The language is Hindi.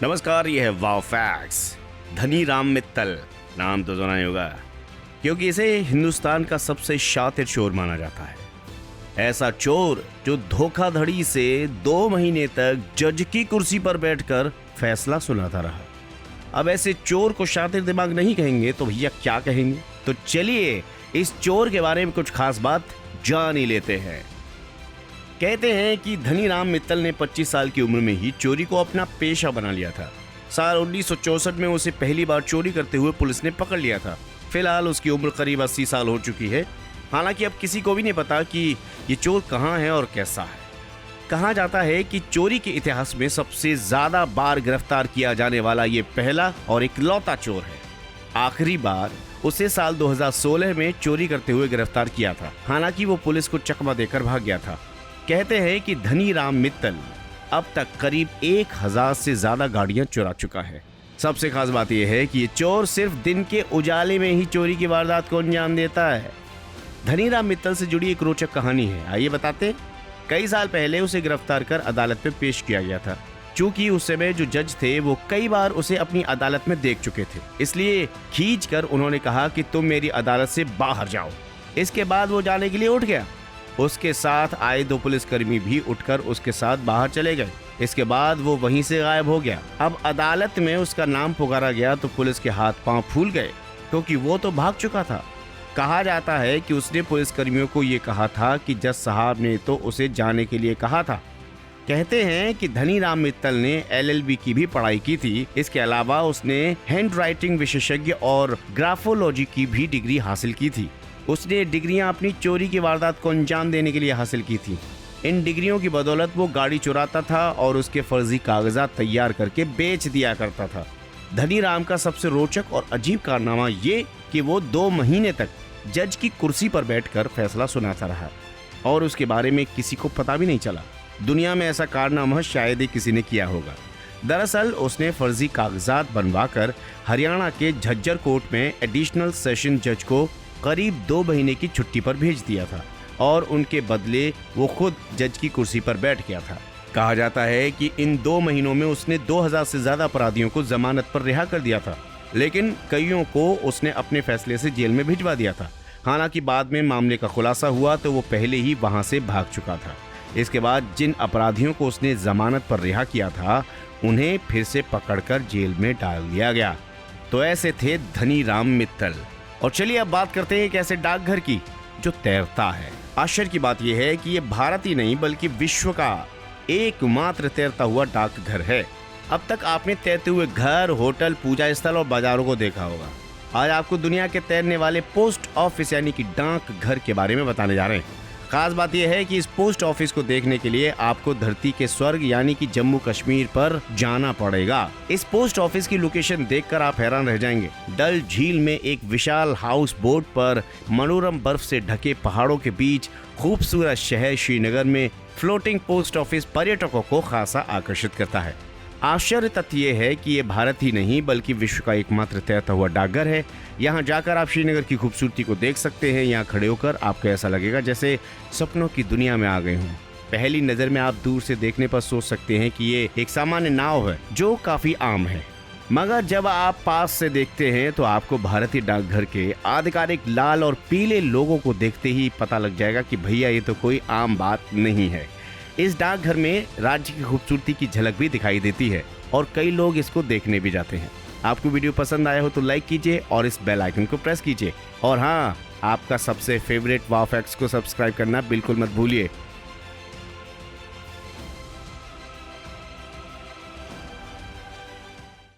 नमस्कार, ये है वाव फैक्ट्स। धनी राम मित्तल नाम तो सुना ही होगा, क्योंकि इसे हिंदुस्तान का सबसे शातिर चोर माना जाता है। ऐसा चोर जो धोखाधड़ी से 2 महीने तक जज की कुर्सी पर बैठकर फैसला सुनाता रहा। अब ऐसे चोर को शातिर दिमाग नहीं कहेंगे तो भैया क्या कहेंगे? तो चलिए इस चोर के बारे में कुछ खास बात जान ही लेते हैं। कहते हैं कि धनी राम मित्तल ने 25 साल की उम्र में ही चोरी को अपना पेशा बना लिया था। साल 1964 में उसे पहली बार चोरी करते हुए पुलिस ने पकड़ लिया था। फिलहाल उसकी उम्र करीब 80 साल हो चुकी है। हालांकि अब किसी को भी नहीं पता कि ये चोर कहाँ है और कैसा है। कहा जाता है कि चोरी के इतिहास में सबसे ज्यादा बार गिरफ्तार किया जाने वाला ये पहला और इकलौता चोर है। आखिरी बार उसे साल 2016 में चोरी करते हुए गिरफ्तार किया था। हालांकि वो पुलिस को चकमा देकर भाग गया था। कहते हैं कि धनी राम मित्तल अब तक करीब 1000 से ज्यादा गाड़ियां चुरा चुका है। सबसे खास बात यह है कि ये चोर सिर्फ दिन के उजाले में ही चोरी की वारदात को अंजाम देता है। धनी राम मित्तल से जुड़ी एक रोचक कहानी है, आइए बताते हैं। कई साल पहले उसे गिरफ्तार कर अदालत में पेश किया गया था। चूंकि उस समय जो जज थे वो कई बार उसे अपनी अदालत में देख चुके थे, इसलिए खींच कर उन्होंने कहा कि तुम मेरी अदालत से बाहर जाओ। इसके बाद वो जाने के लिए उठ गया। उसके साथ आए 2 पुलिसकर्मी भी उठकर उसके साथ बाहर चले गए। इसके बाद वो वहीं से गायब हो गया। अब अदालत में उसका नाम पुकारा गया तो पुलिस के हाथ पांव फूल गए, क्योंकि वो तो भाग चुका था। कहा जाता है कि उसने पुलिसकर्मियों को ये कहा था कि जज साहब ने तो उसे जाने के लिए कहा था। कहते हैं कि धनी राम मित्तल ने LLB की भी पढ़ाई की थी। इसके अलावा उसने हैंड राइटिंग विशेषज्ञ और ग्राफोलॉजी की भी डिग्री हासिल की थी। उसने डिग्रियां अपनी चोरी की वारदात को अंजाम देने के लिए हासिल की थी। इन डिग्रियों की बदौलत वो गाड़ी चुराता था और उसके फर्जी कागजात तैयार करके बेच दिया करता था। धनी राम का सबसे रोचक और अजीब कारनामा ये कि वो 2 महीने तक जज की कुर्सी पर बैठकर फैसला सुनाता रहा और उसके बारे में किसी को पता भी नहीं चला। दुनिया में ऐसा कारनामा शायद ही किसी ने किया होगा। दरअसल उसने फर्जी कागजात बनवाकर हरियाणा के झज्जर कोर्ट में एडिशनल सेशन जज को करीब 2 महीने की छुट्टी पर भेज दिया था और उनके बदले वो खुद जज की कुर्सी पर बैठ गया था। कहा जाता है कि इन 2 महीनों में उसने 2000 से ज्यादा अपराधियों को जमानत पर रिहा कर दिया था, लेकिन कईयों को उसने अपने फैसले से जेल में भिजवा दिया था। हालांकि बाद में मामले का खुलासा हुआ तो वो पहले ही वहां से भाग चुका था। इसके बाद जिन अपराधियों को उसने जमानत पर रिहा किया था उन्हें फिर से पकड़कर जेल में डाल दिया गया। तो ऐसे थे धनी राम मित्तल। और चलिए अब बात करते हैं एक ऐसे डाकघर की जो तैरता है। आश्चर्य की बात यह है कि ये भारत ही नहीं बल्कि विश्व का एकमात्र तैरता हुआ डाकघर है। अब तक आपने तैरते हुए घर, होटल, पूजा स्थल और बाजारों को देखा होगा। आज आपको दुनिया के तैरने वाले पोस्ट ऑफिस यानी कि डाकघर के बारे में बताने जा रहे हैं। खास बात यह है कि इस पोस्ट ऑफिस को देखने के लिए आपको धरती के स्वर्ग यानी कि जम्मू कश्मीर पर जाना पड़ेगा। इस पोस्ट ऑफिस की लोकेशन देखकर आप हैरान रह जाएंगे। डल झील में एक विशाल हाउस बोट पर मनोरम बर्फ से ढके पहाड़ों के बीच खूबसूरत शहर श्रीनगर में फ्लोटिंग पोस्ट ऑफिस पर्यटकों को खासा आकर्षित करता है। आश्चर्य तथ्य ये है कि ये भारत ही नहीं बल्कि विश्व का एकमात्र तैरता हुआ डाकघर है। यहाँ जाकर आप श्रीनगर की खूबसूरती को देख सकते हैं। यहाँ खड़े होकर आपको ऐसा लगेगा जैसे सपनों की दुनिया में आ गए हों। पहली नज़र में आप दूर से देखने पर सोच सकते हैं कि ये एक सामान्य नाव है जो काफ़ी आम है, मगर जब आप पास से देखते हैं तो आपको भारतीय डाकघर के आधिकारिक लाल और पीले लोगों को देखते ही पता लग जाएगा कि भैया ये तो कोई आम बात नहीं है। इस डाकघर में राज्य की खूबसूरती की झलक भी दिखाई देती है और कई लोग इसको देखने भी जाते हैं। आपको वीडियो पसंद आया हो तो लाइक कीजिए और इस बेल आइकन को प्रेस कीजिए। और हाँ, आपका सबसे फेवरेट वाव फैक्ट्स को सब्सक्राइब करना बिल्कुल मत भूलिए।